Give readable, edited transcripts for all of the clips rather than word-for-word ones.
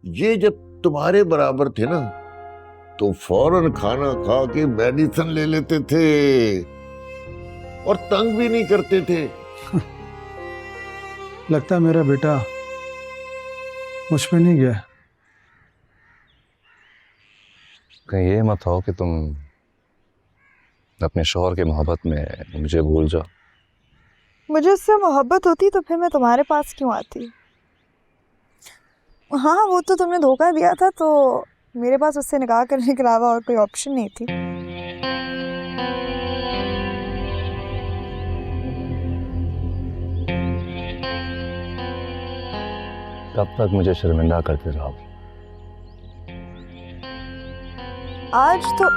ये जब तुम्हारे बराबर थे ना तो फौरन खाना खा के मेडिसिन ले लेते थे और तंग भी नहीं करते थे। लगता है मेरा बेटा मुझ पे नहीं गया। कहीं ये मत हो कि तुम अपने शौहर की मोहब्बत में मुझे भूल जाओ। मुझे उससे मोहब्बत होती तो फिर मैं तुम्हारे पास क्यों आती। हाँ, वो तो तुमने धोखा दिया था तो मेरे पास उससे निकाह करने के अलावा और कोई ऑप्शन नहीं थी। कब तक मुझे शर्मिंदा करते रहोगे? आज तो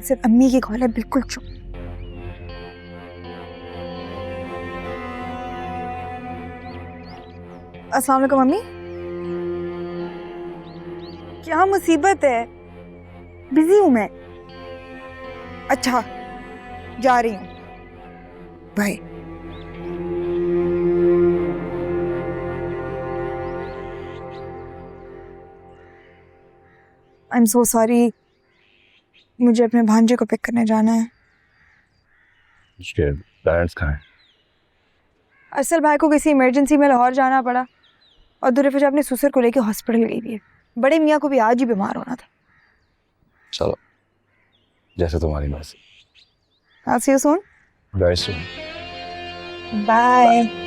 सिर्फ अम्मी की कॉल है, बिल्कुल चुप। अस्सलाम वालेकुम अम्मी। क्या मुसीबत है? बिजी हूं मैं। अच्छा, जा रही हूँ, bye. I am so sorry, मुझे अपने भांजे को पिक करने जाना है। उसके पेरेंट्स कहाँ हैं? असल भाई को किसी इमरजेंसी में लाहौर जाना पड़ा और दुर्फजा अपने ससुर को लेकर हॉस्पिटल गई हुई है। बड़े मियाँ को भी आज ही बीमार होना था। चलो, जैसे तुम्हारी मर्जी। I'll see you soon. Very soon. Bye.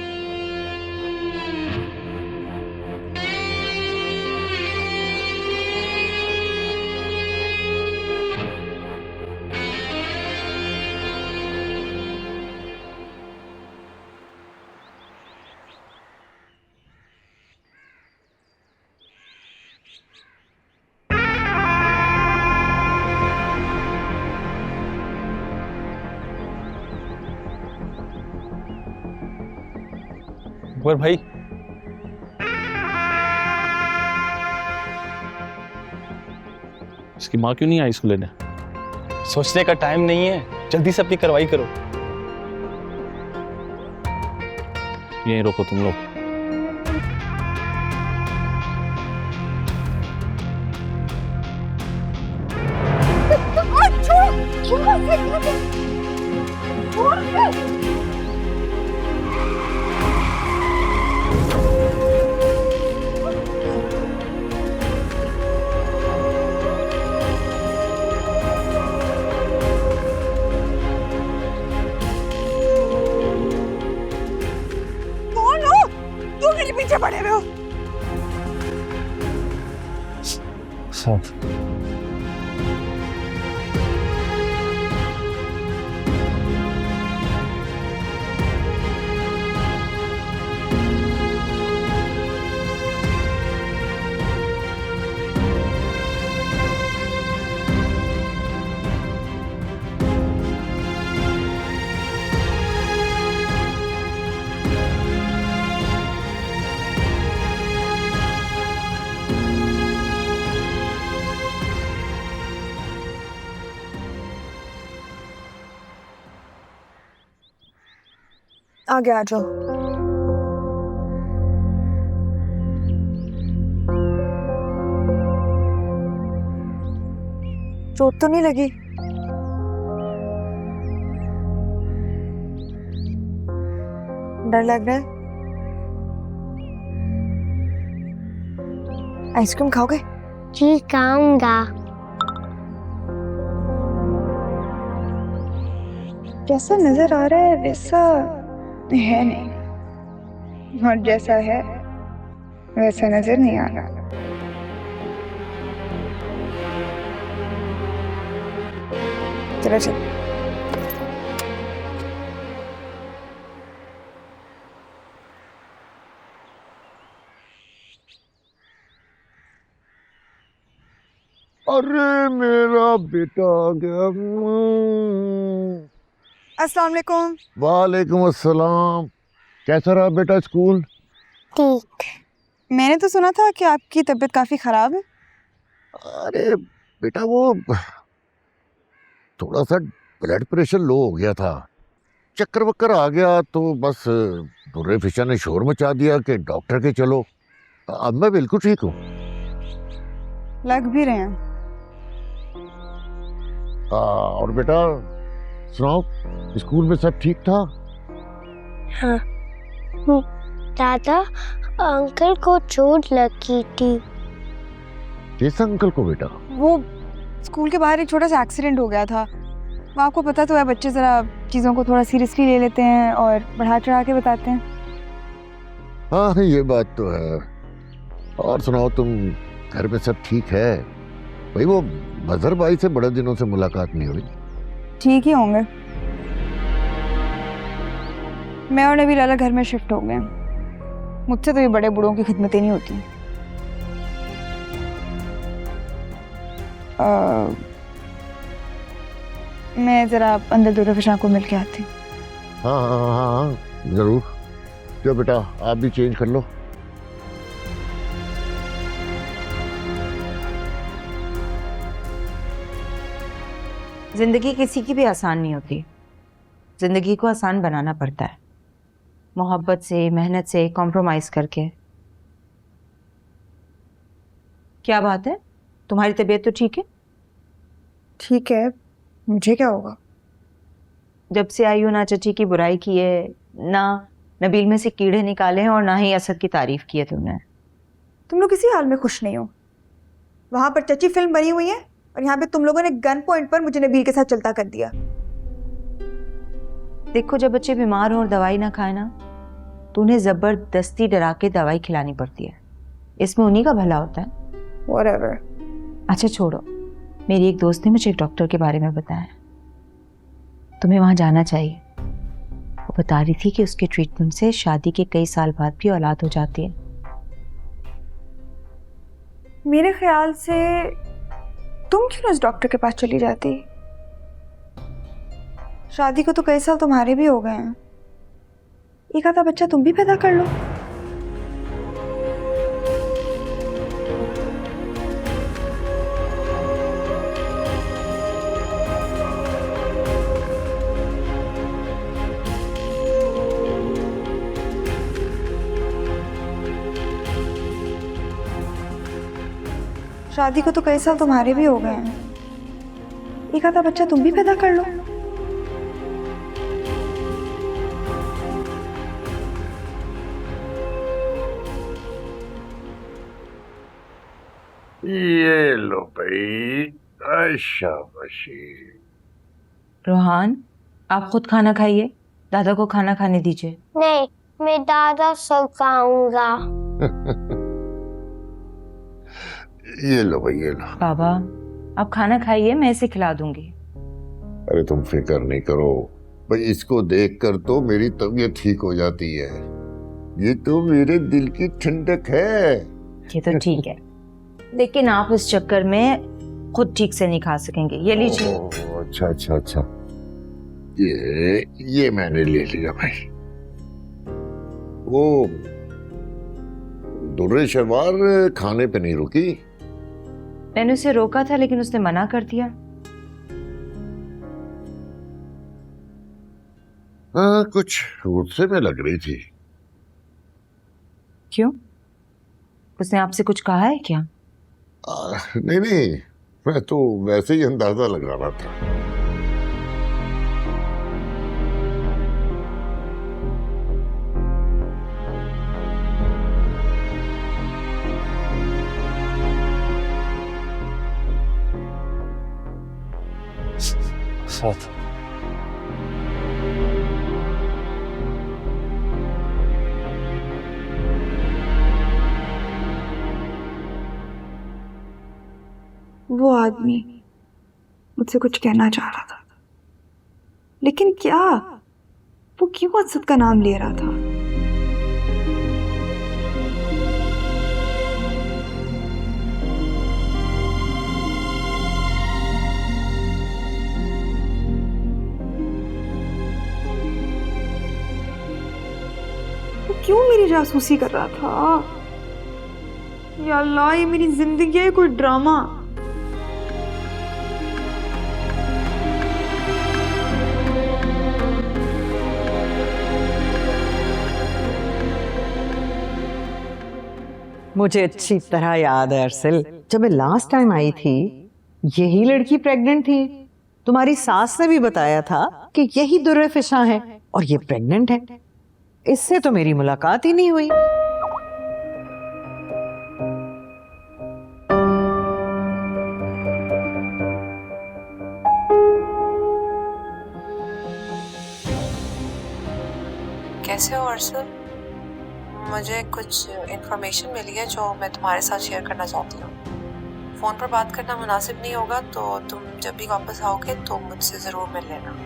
Akbar भाई, इसकी माँ क्यों नहीं आई इसको लेने? सोचने का टाइम नहीं है, जल्दी से अपनी कार्रवाई करो। यहीं रोको तुम लोग। पीछे पड़े हुए हो। साथ आगे आ जाओ। चोट तो नहीं लगी? डर लग रहा है? आइसक्रीम खाओगे? जी खाऊंगा। जैसा नजर आ रहा है वैसा है नहीं, और जैसा है वैसा नजर नहीं आ रहा। चलो चलो। अरे मेरा बेटा आ गया। अस्सलाम वालेकुम। वालेकुम अस्सलाम। कैसा रहा बेटा स्कूल? ठीक। मैंने तो सुना था कि आपकी तबीयत काफी खराब है। अरे बेटा वो थोड़ा सा ब्लड प्रेशर लो हो गया था, चक्कर वक्कर आ गया तो बस दुर्रे फिशा ने शोर मचा दिया कि डॉक्टर के चलो। अब मैं बिल्कुल ठीक हूँ। लग भी रहे हैं। और बेटा सुनाओ, स्कूल में सब ठीक था? हाँ दादा, अंकल को चोट लगी थी। किस अंकल को बेटा? वो स्कूल के बाहर एक छोटा सा एक्सीडेंट हो गया था। वो आपको पता तो है, बच्चे ज़रा चीज़ों को थोड़ा सीरियसली ले लेते हैं और बढ़ा चढ़ा के बताते हैं। हाँ ये बात तो है। और सुनाओ, तुम घर में सब ठीक है? भाई वो मजहर भाई से बड़े दिनों से मुलाकात नहीं हुई। ठीक ही होंगे। मैं और नबील अलग घर में शिफ्ट हो गए। मुझसे तो ये बड़े बूढ़ों की खिदमतें नहीं होती। मैं ज़रा अंदर दुर्रे फिशा को मिल के आती हूँ। हाँ हाँ हाँ हाँ हाँ, जरूर। जो बेटा आप भी चेंज कर लो। जिंदगी किसी की भी आसान नहीं होती। जिंदगी को आसान बनाना पड़ता है, मोहब्बत से, मेहनत से, कॉम्प्रोमाइज करके। क्या बात है, तुम्हारी तबीयत तो ठीक है? ठीक है, मुझे क्या होगा? जब से आई हो ना चची की बुराई की है, ना नबील में से कीड़े निकाले हैं और ना ही असद की तारीफ की है तुमने। तुम लोग किसी हाल में खुश नहीं हो। वहां पर चची फिल्म बनी हुई है और यहाँ पे तुम लोगों ने गन पॉइंट पर मुझे नबील के साथ चलता कर दिया। देखो, जब बच्चे बीमार हो और दवाई ना खाए ना, तो उन्हें जबरदस्ती डरा के दवाई खिलानी पड़ती है। इसमें उन्हीं का भला होता है। Whatever। अच्छा छोड़ो, मेरी एक दोस्त ने मुझे एक डॉक्टर के बारे में बताया, तुम्हें वहां जाना चाहिए। वो बता रही थी कि उसके ट्रीटमेंट से शादी के कई साल बाद भी औलाद हो जाती है। मेरे ख्याल से तुम क्यों ना उस डॉक्टर के पास चली जाती? शादी को तो कई साल तुम्हारे भी हो गए हैं। एक आधा बच्चा तुम भी पैदा कर लो। शादी को तो कई साल तुम्हारे भी हो गए हैं। एक आधा बच्चा तुम भी पैदा कर लो। ये लो भाई, शाबाशी। रोहान, आप खुद खाना खाइए, दादा को खाना खाने दीजिए। नहीं, मैं दादा सब खाऊंगा। ये लो भाई, ये लो। बाबा, आप खाना खाइए, मैं इसे खिला दूंगी। अरे तुम फिक्र नहीं करो भाई, इसको देखकर तो मेरी तबीयत ठीक हो जाती है। ये तो मेरे दिल की ठंडक है। ये तो ठीक है, लेकिन आप इस चक्कर में खुद ठीक से नहीं खा सकेंगे। ये लीजिए। अच्छा अच्छा अच्छा, ये मैंने ले लिया भाई। वो दुर्रे शहवार खाने पे नहीं रुकी। मैंने उसे रोका था, लेकिन उसने मना कर दिया। हाँ, कुछ गुस्से में लग रही थी। क्यों? उसने आपसे कुछ कहा है क्या? नहीं नहीं, मैं तो वैसे ही अंदाजा लगा रहा था। साथ वो आदमी मुझसे कुछ कहना चाह रहा था, लेकिन क्या? वो क्यों असद का नाम ले रहा था? वो क्यों मेरी जासूसी कर रहा था? या अल्लाह, ये मेरी जिंदगी है कोई ड्रामा? मुझे अच्छी तरह याद है अरसल, जब मैं लास्ट टाइम आई थी यही लड़की प्रेग्नेंट थी। तुम्हारी सास ने भी बताया था कि यही दुर्रे फिशा है और ये प्रेग्नेंट है। इससे तो मेरी मुलाकात ही नहीं हुई। कैसे हो अरसल? मुझे कुछ इन्फॉर्मेशन मिली है जो मैं तुम्हारे साथ शेयर करना चाहती हूँ। फ़ोन पर बात करना मुनासिब नहीं होगा, तो तुम जब भी वापस आओगे तो मुझसे ज़रूर मिल लेना।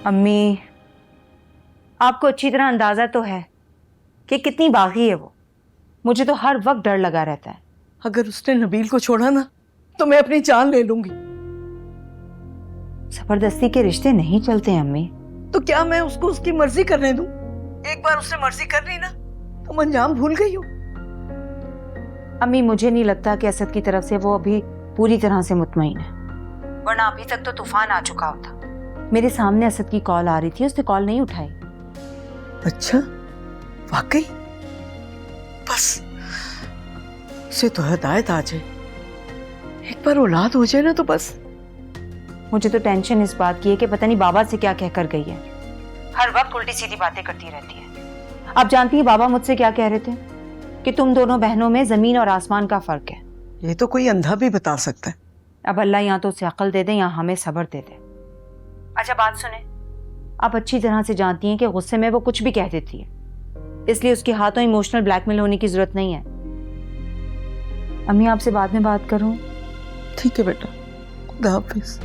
अम्मी, आपको अच्छी तरह अंदाजा तो है कि कितनी बागी है वो। मुझे तो हर वक्त डर लगा रहता है। अगर उसने नबील को छोड़ा ना तो मैं अपनी जान ले लूंगी। जबरदस्ती के रिश्ते नहीं चलते हैं अम्मी। तो क्या मैं उसको उसकी मर्जी करने दूं? एक बार उसने मर्जी कर ली ना तो अंजाम भूल गई हूँ। अम्मी, मुझे नहीं लगता कि असद की तरफ से वो अभी पूरी तरह से मुतमईन है, वरना अभी तक तो तूफान आ चुका होता। मेरे सामने असद की कॉल आ रही थी, उसने कॉल नहीं उठाई। अच्छा, वाकई? बस उसे तो हिदायत आ जाए, एक बार औलाद हो जाए ना तो बस। मुझे तो टेंशन इस बात की है कि पता नहीं बाबा से क्या कहकर गई है। हर वक्त उल्टी सीधी बातें करती रहती है। आप जानती हैं बाबा मुझसे क्या कह रहे थे? कि तुम दोनों बहनों में जमीन और आसमान का फर्क है। ये तो कोई अंधा भी बता सकता है। अब अल्लाह यहाँ तो उसे अक्ल दे दे, यहाँ हमें सब्र दे दे। अच्छा बात सुने, आप अच्छी तरह से जानती हैं कि गुस्से में वो कुछ भी कह देती है, इसलिए उसके हाथों इमोशनल ब्लैकमेल होने की जरूरत नहीं है। अम्मी, आपसे बाद में बात करूं? ठीक है बेटा, खुदा हाफिज।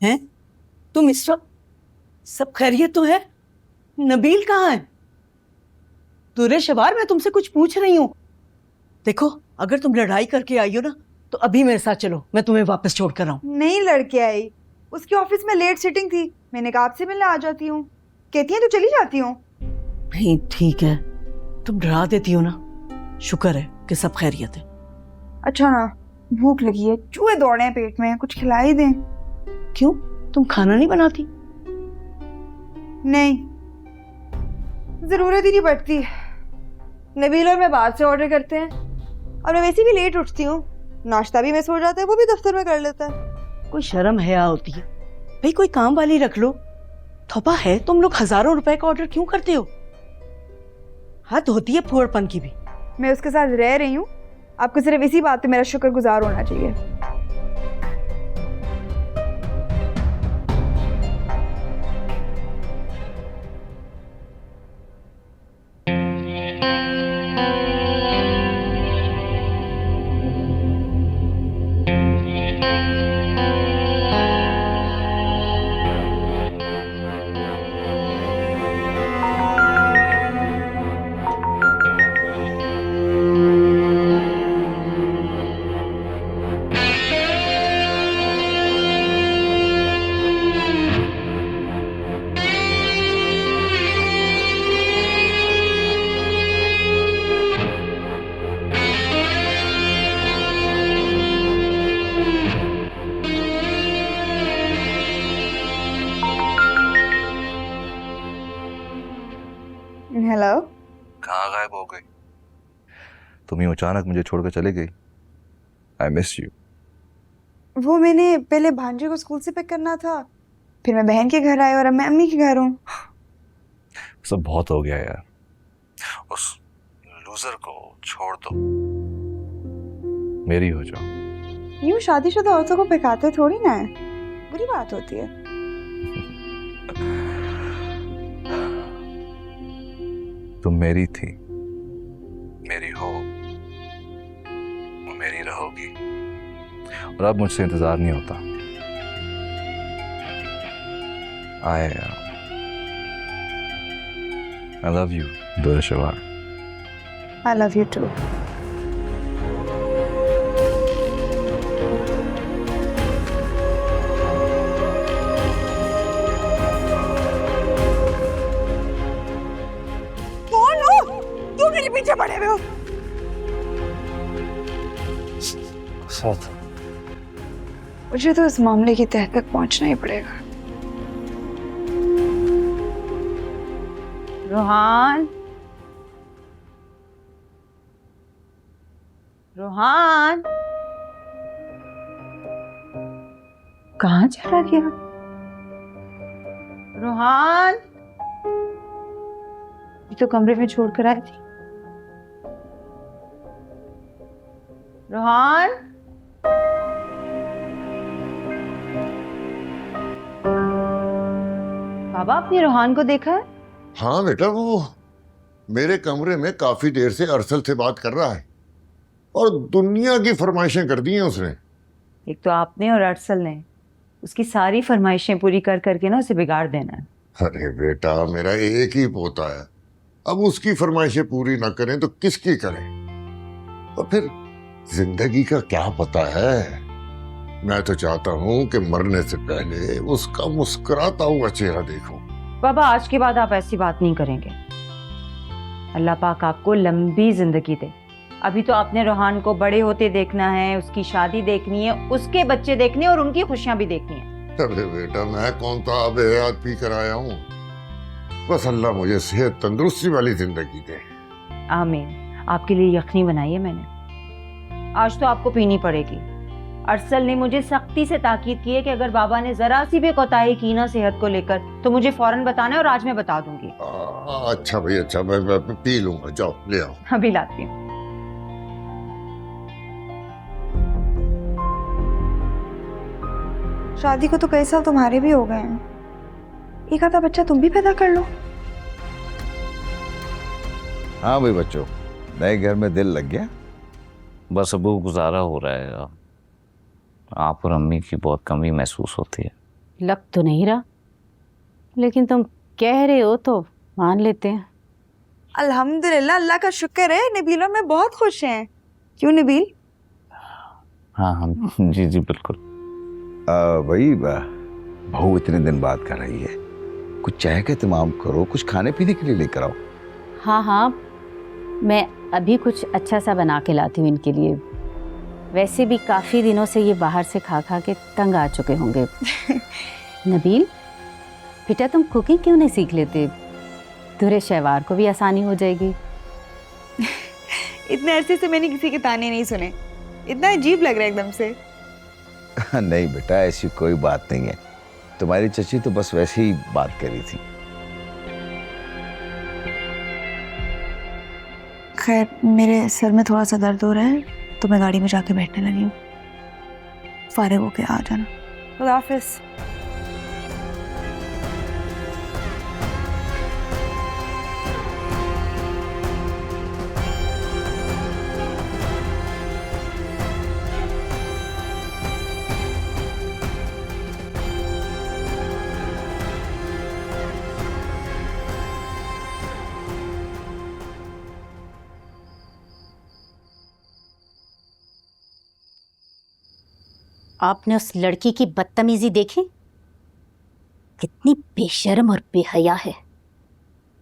हैं? तुम इस वक्त सब खैरियत तो है? नबील कहाँ है? दूरे शबार, मैं तुमसे कुछ पूछ रही हूँ। देखो, अगर तुम लड़ाई करके आई हो ना तो अभी मेरे साथ चलो, मैं तुम्हें वापस छोड़ कर आऊँ। नहीं लड़के आई, उसकी ऑफिस में लेट सिटिंग थी, मैंने कहा आपसे मिलने आ जाती हूँ। कहती है तो चली जाती हूँ। नहीं ठीक है, तुम डरा देती हो ना, शुक्र है कि सब खैरियत है। अच्छा ना, भूख लगी है, चूहे दौड़े हैं पेट में, कुछ खिला ही दें। क्यों, तुम खाना नहीं बनाती? नहीं, जरूरत ही नहीं पड़ती। नबील और मैं बाहर से ऑर्डर करते हैं, और मैं वैसे भी लेट उठती हूँ, नाश्ता भी मिस हो जाता है, वो भी दफ्तर में कर लेता है। कोई शर्म हया होती है भाई, कोई काम वाली रख लो। थोपा है, तुम लोग हजारों रुपए का ऑर्डर क्यों करते हो? हद होती है फुहड़पन की भी। मैं उसके साथ रह रही हूँ, आपको सिर्फ इसी बात पे मेरा शुक्रगुजार होना चाहिए। हेलो, कहाँ गायब हो गई? तुम यूं अचानक मुझे छोड़कर चली गई। I miss you. वो मैंने पहले भांजे को स्कूल से पिक करना था, फिर मैं बहन के घर आई और अब मैं अम्मी के घर हूँ। सब बहुत हो गया यार, उस लूजर को छोड़ दो, मेरी हो जाओ। यूं शादीशुदा औरतों को पिकाते थोड़ी ना है, बुरी बात होती है। तुम मेरी थी, मेरी हो, मेरी रहोगी, और अब मुझसे इंतजार नहीं होता। I love you, Durr शवार। I love you too. कौन हो? क्यों मेरे पीछे पड़े हुए हो? साथ मुझे तो इस मामले की तह तक पहुंचना ही पड़ेगा। रोहान, रोहान, कहाँ चला गया? रोहान, ये तो कमरे में छोड़ कर आई थी। रोहान, बाबा आपने रोहान को देखा है? हाँ बेटा, वो मेरे कमरे में काफी देर से अरसल से बात कर रहा है और दुनिया की फरमाइशें कर दी हैं उसने। एक तो आपने और अरसल ने उसकी सारी फरमाइशें पूरी कर करके ना उसे बिगाड़ देना है। अरे बेटा, मेरा एक ही पोता है, अब उसकी फरमाइशें पूरी ना करें तो किसकी करें? और फिर जिंदगी का क्या पता है। मैं तो चाहता हूँ कि मरने से पहले उसका मुस्कुराता हुआ चेहरा देखूं। बाबा आज के बाद आप ऐसी बात नहीं करेंगे। अल्लाह पाक आपको लंबी जिंदगी दे। अभी तो आपने रोहान को बड़े होते देखना है, उसकी शादी देखनी है, उसके बच्चे देखने और उनकी खुशियां भी देखनी है। अरे बेटा, मैं कौन सा अब हयात पी कर आया हूँ। बस अल्लाह मुझे सेहत तंदुरुस्ती वाली जिंदगी दे। आमीन। आपके लिए यखनी बनाई है मैंने, आज तो आपको पीनी पड़ेगी। अरसल ने मुझे सख्ती से ताकीद की है कि अगर बाबा ने जरा सी भी कोताही की ना सेहत को लेकर तो मुझे फौरन बताना है और आज मैं बता दूंगी। अच्छा भाई, अच्छा, मैं पी लूंगा, जाओ ले आओ। अभी लाती हूँ। शादी को तो कई साल तुम्हारे भी हो गए हैं, एक आधा बच्चा तुम भी पैदा कर लो। हाँ भाई बच्चों, नए घर में दिल लग गया। बस अबू गुजारा हो रहा है, आप और अम्मी की बहुत कमी महसूस होती है। लग तो नहीं रहा, लेकिन तुम कह रहे हो तो मान लेते हैं। अल्हम्दुलिल्लाह, अल्लाह का शुक्र है, नबील और मैं बहुत खुश हैं। क्यों नबील? हाँ हाँ जी जी बिल्कुल। भाई बहू इतने दिन बाद कर रही है, कुछ चाय का इंतजाम करो, कुछ खाने पीने के लिए लेकर आओ। हाँ हाँ, मैं अभी कुछ अच्छा सा बना के लाती हूँ इनके लिए। वैसे भी काफ़ी दिनों से ये बाहर से खा खा के तंग आ चुके होंगे। नबील बेटा, तुम कुकिंग क्यों नहीं सीख लेते? दूरे शहवार को भी आसानी हो जाएगी। इतने अरसे से मैंने किसी के ताने नहीं सुने, इतना अजीब लग रहा है एकदम से। नहीं बेटा, ऐसी कोई बात नहीं है, तुम्हारी चची तो बस वैसे ही बात कर रही थी। खैर, मेरे सर में थोड़ा सा दर्द हो रहा है तो मैं गाड़ी में जाके बैठने लगी हूँ। फारिग होके आ जाना। खुदा हाफिज़। आपने उस लड़की की बदतमीजी देखी? कितनी बेशर्म और बेहया है।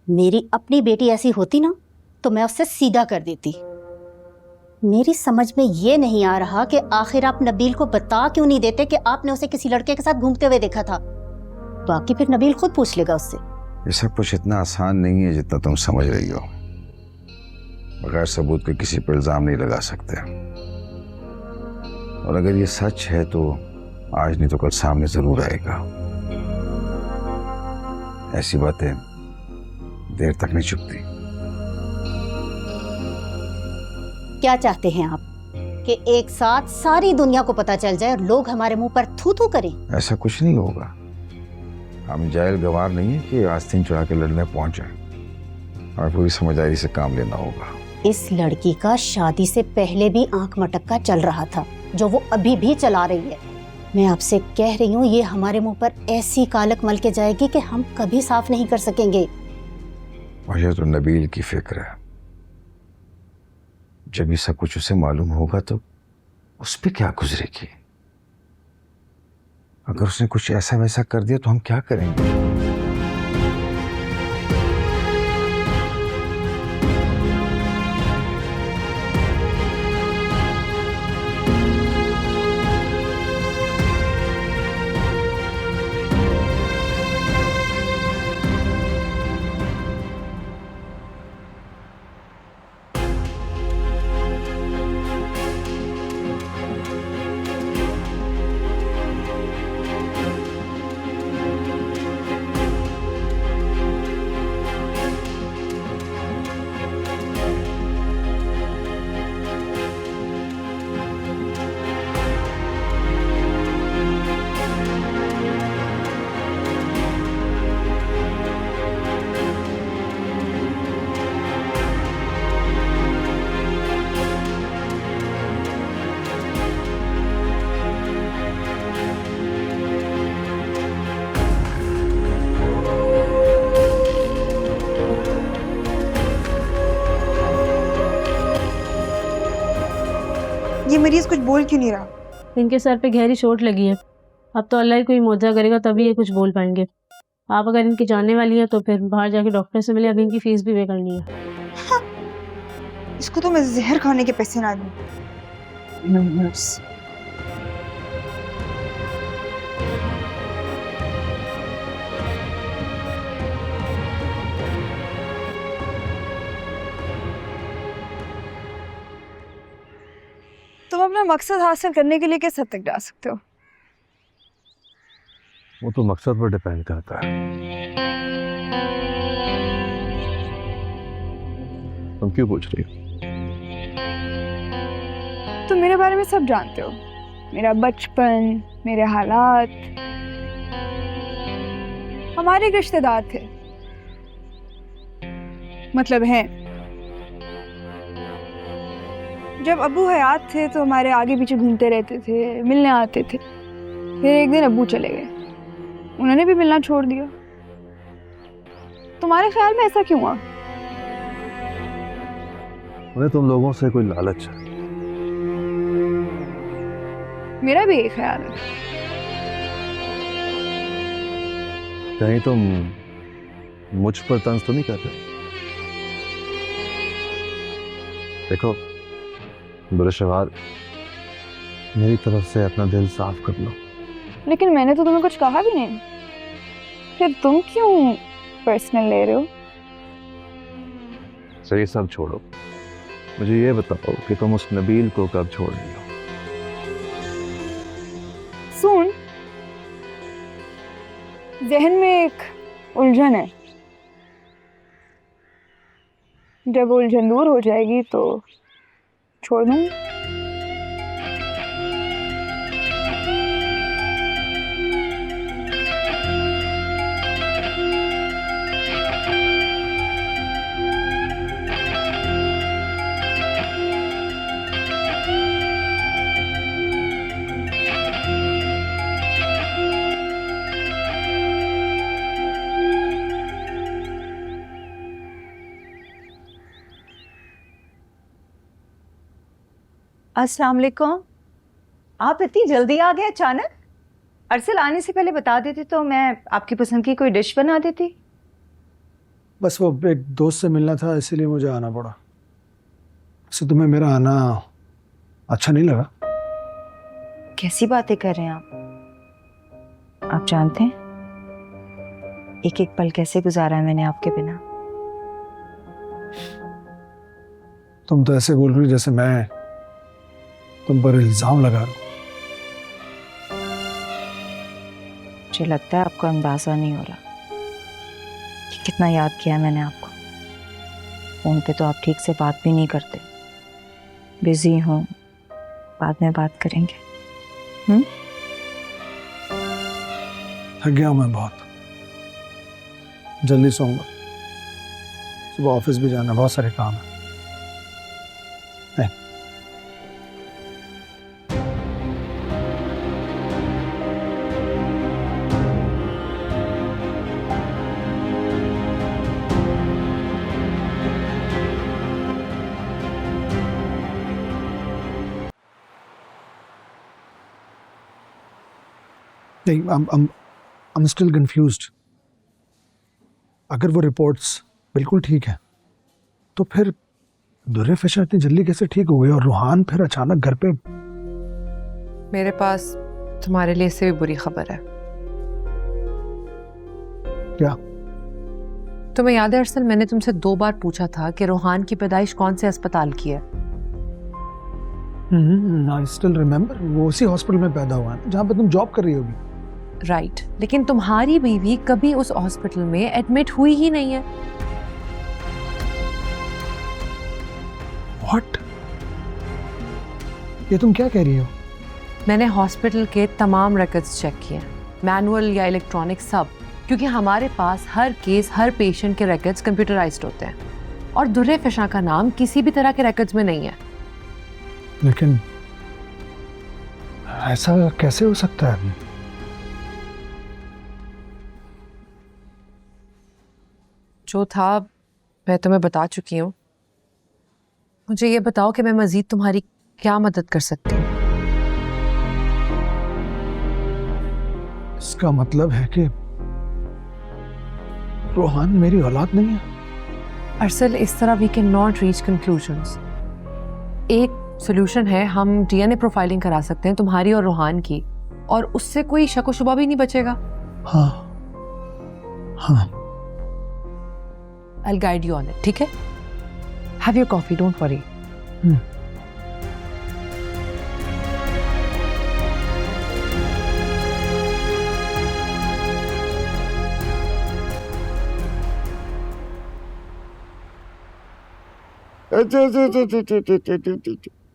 मेरी अपनी बेटी ऐसी होती ना तो मैं उससे सीधा कर देती। मेरी समझ में ये नहीं आ रहा कि आखिर आप नबील को बता क्यों नहीं देते कि आपने उसे किसी लड़के के साथ घूमते हुए देखा था। बाकी फिर नबील खुद पूछ लेगा उससे। ये सब कुछ इतना आसान नहीं है जितना तुम समझ रही हो। बगैर सबूत के किसी पर इल्जाम नहीं लगा सकते, और अगर ये सच है तो आज नहीं तो कल सामने जरूर आएगा। ऐसी बातें देर तक नहीं चुपती। क्या चाहते हैं आप कि एक साथ सारी दुनिया को पता चल जाए और लोग हमारे मुंह पर थू थू करें? ऐसा कुछ नहीं होगा। हम जाहिल गवार नहीं है कि आस्तीन चढ़ा के लड़ने पहुंच जाए। और पूरी समझदारी से काम लेना होगा। इस लड़की का शादी से पहले भी आंख मटक्का चल रहा था, जो वो अभी भी चला रही है। मैं आपसे कह रही हूँ, ये हमारे मुंह पर ऐसी कालक मल के जाएगी कि हम कभी साफ नहीं कर सकेंगे। मुझे तो नबील की फिक्र है। जब ये सब कुछ उसे मालूम होगा तो उस पे क्या गुजरेगी। अगर उसने कुछ ऐसा वैसा कर दिया तो हम क्या करेंगे। ये मरीज कुछ बोल क्यों नहीं रहा? इनके सर पे गहरी चोट लगी है। अब तो अल्लाह ही कोई मुआवजा करेगा तभी ये कुछ बोल पाएंगे। आप अगर इनकी जानने वाली हैं तो फिर बाहर जाके डॉक्टर से मिले, अभी इनकी फीस भी पे करनी है। हाँ। इसको तो मैं जहर खाने के पैसे ना दूं। तुम अपना मकसद हासिल करने के लिए किस हद तक जा सकते हो? वो तो मकसद पर डिपेंड करता है। तुम क्यों पूछ रही हो? तुम मेरे बारे में सब जानते हो, मेरा बचपन, मेरे हालात। हमारे एक रिश्तेदार थे, मतलब हैं। जब अब्बू हयात थे तो हमारे आगे पीछे घूमते रहते थे, मिलने आते थे। फिर एक दिन अब्बू चले गए, उन्होंने भी मिलना छोड़ दिया। तुम्हारे ख्याल में ऐसा क्यों हुआ? उन्हें तुम लोगों से कोई लालच है। मेरा भी यही ख्याल है। कहीं तुम मुझ पर तंज तो नहीं कर रहे? देखो बुरशवार, मेरी तरफ से अपना दिल साफ कर लो। लेकिन मैंने तो तुम्हें कुछ कहा भी नहीं, फिर तुम क्यों पर्सनल ले रहे हो? तो ये सब छोड़ो, मुझे ये बताओ कि तुम उस नबील को कब छोड़ रही हो? सुन, जहन में एक उलझन है, जब उलझन दूर हो जाएगी तो छोड़ दूंगी। अस्सलाम वालेकुम। आप इतनी जल्दी आ गए अचानक? अरसल आने से पहले बता देते तो मैं आपकी पसंद की कोई डिश बना देती। बस वो एक दोस्त से मिलना था, इसीलिए मुझे आना पड़ा। वैसे तुम्हें मेरा आना अच्छा नहीं लगा? कैसी बातें कर रहे हैं आप? आप जानते हैं एक एक पल कैसे गुजारा है मैंने आपके बिना। तुम तो ऐसे बोल रही हो जैसे मैं तुम पर इल्जाम लगा रहा हूं। मुझे लगता है आपको अंदाजा नहीं हो रहा कि कितना याद किया है मैंने आपको। फोन पे तो आप ठीक to बात भी नहीं करते। बिजी हूँ, बाद में बात करेंगे। थक गया हूं मैं बहुत, जल्दी सोऊंगा। सुबह ऑफिस भी जाना, बहुत सारे काम है। नहीं। नहीं, I'm still confused. अगर वो रिपोर्ट्स बिल्कुल ठीक है तो फिर दुर्रे फिशर इतनी जल्दी कैसे ठीक हो गए और रूहान फिर अचानक घर पे? मेरे पास तुम्हारे लिए से भी बुरी खबर है। क्या? तुम्हें याद है अरसल, मैंने तुमसे 2 बार पूछा था कि रूहान की पैदाइश कौन से अस्पताल की है? आई स्टिल रिमेम्बर, वो उसी हॉस्पिटल में पैदा हुआ है जहाँ पे तुम जॉब कर रही होगी। राइट, लेकिन तुम्हारी बीवी कभी उस हॉस्पिटल में एडमिट हुई ही नहीं है। व्हाट? ये तुम क्या कह रही हो? मैंने हॉस्पिटल के तमाम रिकॉर्ड्स चेक किए, मैनुअल या इलेक्ट्रॉनिक सब, क्योंकि हमारे पास हर केस, हर पेशेंट के रिकॉर्ड्स कंप्यूटराइज्ड होते हैं और दुर्रे फिशा का नाम किसी भी तरह के रिकॉर्ड्स में नहीं है। लेकिन ऐसा कैसे हो सकता है? जो था मैं तुम्हें बता चुकी हूँ। मुझे ये बताओ कि मैं मजीद तुम्हारी क्या मदद कर सकती हूँ? इसका मतलब है कि रूहान मेरी औलाद नहीं है? अरसल, इस तरह we can not reach conclusions. एक सोल्यूशन है, हम डीएनए प्रोफाइलिंग करा सकते हैं तुम्हारी और रूहान की, और उससे कोई शक व शुबा भी नहीं बचेगा। हाँ हाँ, I'll guide you on it, ठीक है? Have your coffee, don't worry.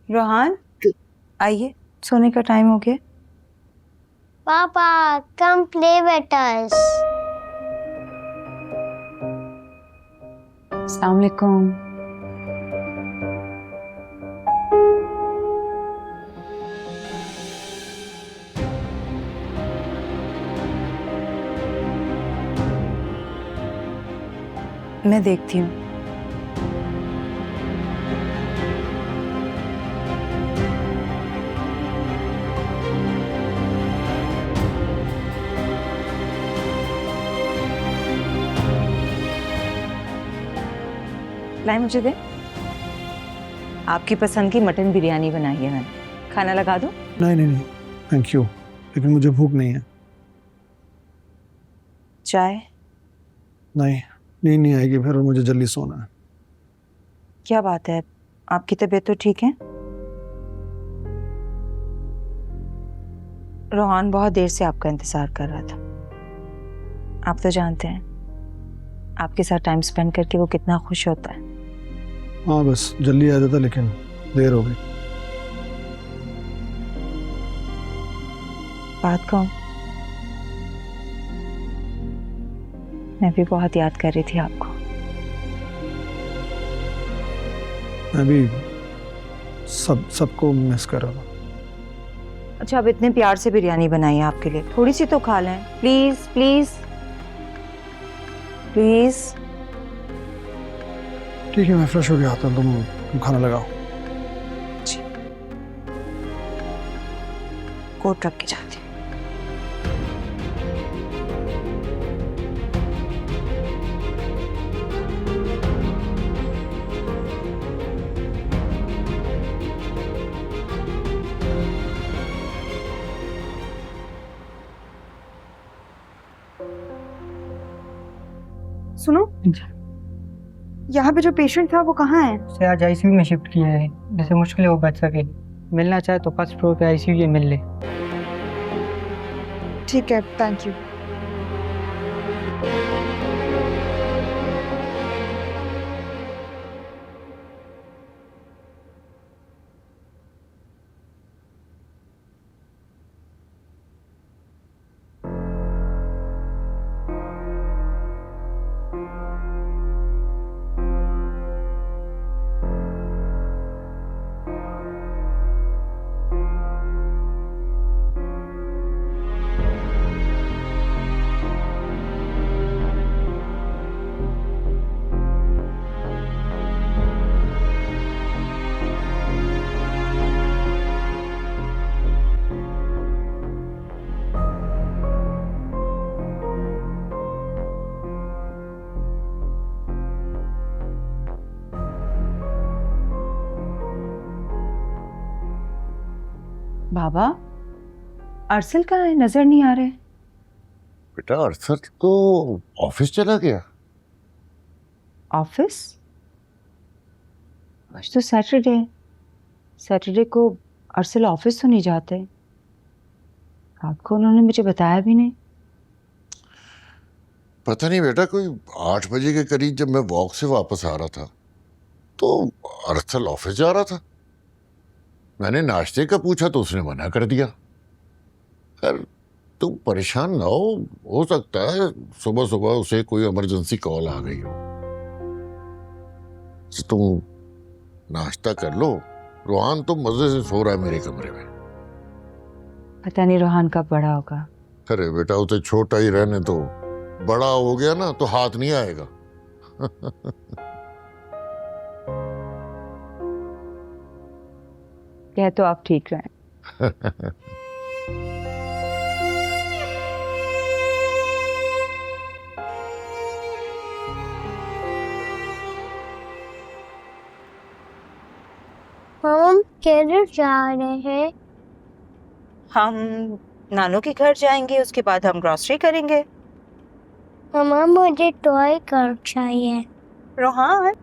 Rohan, आइए, सोने का टाइम हो गया। पापा कम प्ले विद अस। अस्सलाम वालेकुम। मैं देखती हूँ। लाई मुझे दे। आपकी पसंद की मटन बिरयानी बनाई है मैंने, खाना लगा दो? नहीं नहीं नहीं, थैंक यू, लेकिन मुझे भूख नहीं है। चाय? नहीं, नींद नहीं आएगी फिर, और मुझे जल्दी सोना है। क्या बात है, आपकी तबीयत तो ठीक है? रोहान बहुत देर से आपका इंतजार कर रहा था। आप तो जानते हैं आपके साथ टाइम स्पेंड करके वो कितना खुश होता है। हाँ, बस जल्दी आ जाता, लेकिन देर हो गई। बात कहूं, मैं भी बहुत याद कर रही थी आपको। मैं भी सबको मिस कर रहा हूँ। अच्छा, अब इतने प्यार से बिरयानी बनाई है आपके लिए, थोड़ी सी तो खा लें प्लीज प्लीज प्लीज। ठीक है, मैं फ्रेश हो गया आता हूँ, तुम खाना लगाओ। जी, कोट रख के जाती हूँ। सुनो, यहाँ पे जो पेशेंट था वो कहाँ है? उसे आज आईसीयू में शिफ्ट किया है, जैसे मुश्किल है वो बच सके। मिलना चाहे तो फर्स्ट फ्लोर पे आईसीयू ये मिल ले। ठीक है, थैंक यू। बाबा अरसल कहाँ है, नजर नहीं आ रहे। बेटा अरसद तो ऑफिस चला गया। ऑफिस? आज तो सैटरडे है, सैटरडे को अरसल ऑफिस तो नहीं जाते। रात को उन्होंने मुझे बताया भी नहीं। पता नहीं बेटा, कोई 8 बजे के करीब जब मैं वॉक से वापस आ रहा था तो अरसल ऑफिस जा रहा था। मैंने नाश्ते का पूछा तो उसने मना कर दिया। खैर तुम परेशान ना हो सकता है सुबह सुबह उसे कोई इमरजेंसी कॉल आ गई हो। तो तुम नाश्ता कर लो। रोहान तो मजे से सो रहा है मेरे कमरे में। पता नहीं रोहान कब बड़ा होगा। अरे बेटा उसे छोटा ही रहने तो, बड़ा हो गया ना तो हाथ नहीं आएगा। कह तो आप ठीक रहें। हम किधर जा रहे हैं? हम नानू के घर जाएंगे, उसके बाद हम ग्रॉसरी करेंगे। मम्मा मुझे टॉय कार चाहिए। रोहान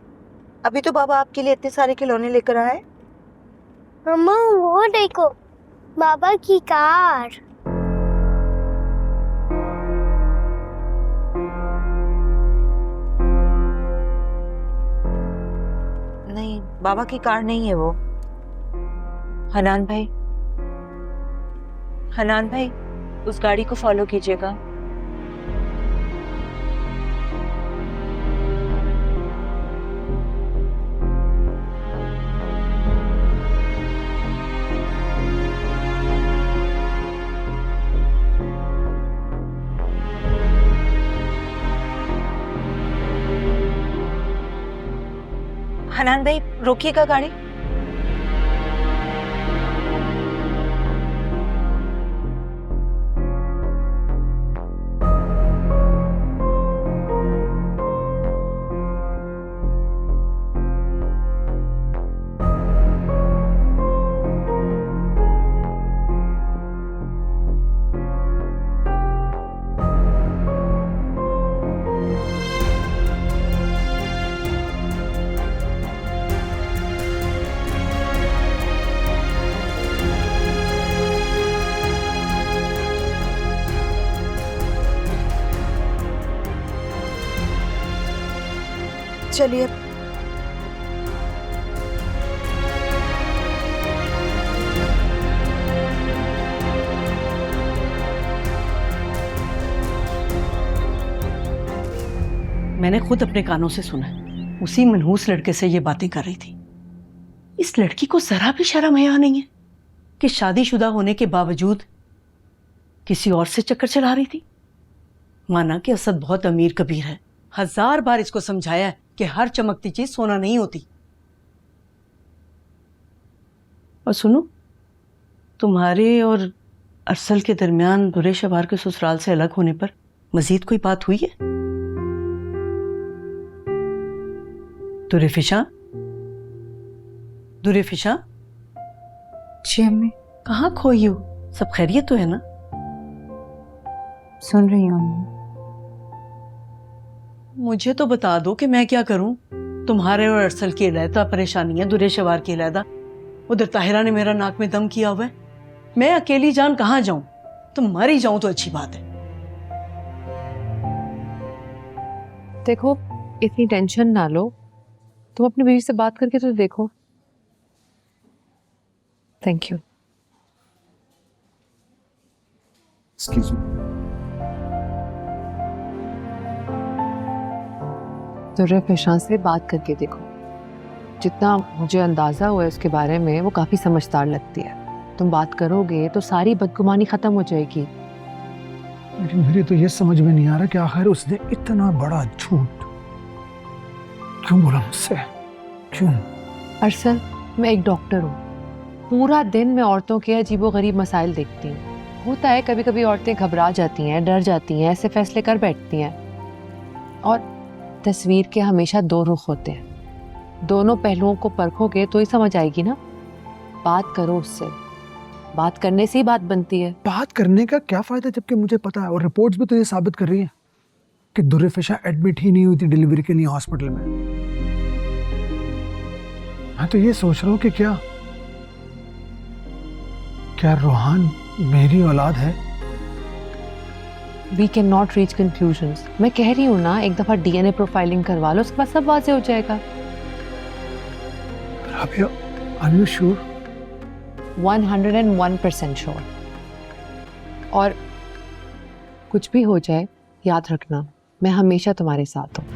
अभी तो बाबा आपके लिए इतने सारे खिलौने लेकर आए। मम्मा वो देखो, बाबा की कार। नहीं, बाबा की कार नहीं है वो। हनान भाई, हनान भाई उस गाड़ी को फॉलो कीजिएगा। हनान भाई रोकिएगा गाड़ी। चलिए मैंने खुद अपने कानों से सुना, उसी मनहूस लड़के से ये बातें कर रही थी। इस लड़की को जरा भी शर्म हया नहीं है कि शादीशुदा होने के बावजूद किसी और से चक्कर चला रही थी। माना कि असद बहुत अमीर कबीर है, 1000 बार इसको समझाया है कि हर चमकती चीज सोना नहीं होती। और सुनो, तुम्हारे और अरसल के दरमियान दुरे शबार के ससुराल से अलग होने पर मजीद कोई बात हुई है? दुरे फिशा, दुरे फिशा जी अम्मी। कहाँ खोई हो? सब खैरियत तो है ना? सुन रही हूँ अम्मी। मुझे तो बता दो कि मैं क्या करूं। तुम्हारे और अरसल की अलहदा परेशानियां, दुरे शवार की अलहदा, उधर ताहिरा ने मेरा नाक में दम किया हुआ है। मैं अकेली जान कहाँ जाऊं? तुम मर ही जाऊं तो अच्छी बात है। देखो इतनी टेंशन ना लो, तुम अपनी बीवी से बात करके तो देखो। Thank you. Excuse me. Durre Fishan से बात करके देखो। जितना मुझे अंदाजा हुआ है उसके बारे में, वो काफी समझदार लगती है। तुम बात करोगे तो सारी बदगुमानी खत्म हो जाएगी। लेकिन मेरी तो ये समझ में नहीं आ रहा कि आखिर उसने इतना बड़ा झूठ क्यों बोला मुझसे, क्यों? अरसल, मैं एक डॉक्टर हूँ। पूरा दिन मैं औरतों के अजीबोगरीब मसाइल देखती हूँ। होता है कभी कभी औरतें घबरा जाती हैं, डर जाती हैं, ऐसे फैसले कर बैठती हैं। और तस्वीर के हमेशा 2 रुख होते हैं। दोनों पहलुओं को परखोगे तो ही समझ आएगी ना। बात करो उससे, बात करने से ही बात बनती है। बात करने का क्या फायदा जबकि मुझे पता है और रिपोर्ट्स भी तो ये साबित कर रही है कि दुर्फिशा एडमिट ही नहीं हुई थी डिलीवरी के लिए हॉस्पिटल में। मैं तो ये सोच रहा हूँ कि क्या रोहान मेरी औलाद है? We can not reach conclusions. मैं कह रही हूँ ना, एक दफा डीएनए प्रोफाइलिंग करवा लो, उसके बाद सब वाज़ेह हो जाएगा। Are you sure? 101% श्योर। और कुछ भी हो जाए, याद रखना मैं हमेशा तुम्हारे साथ हूँ।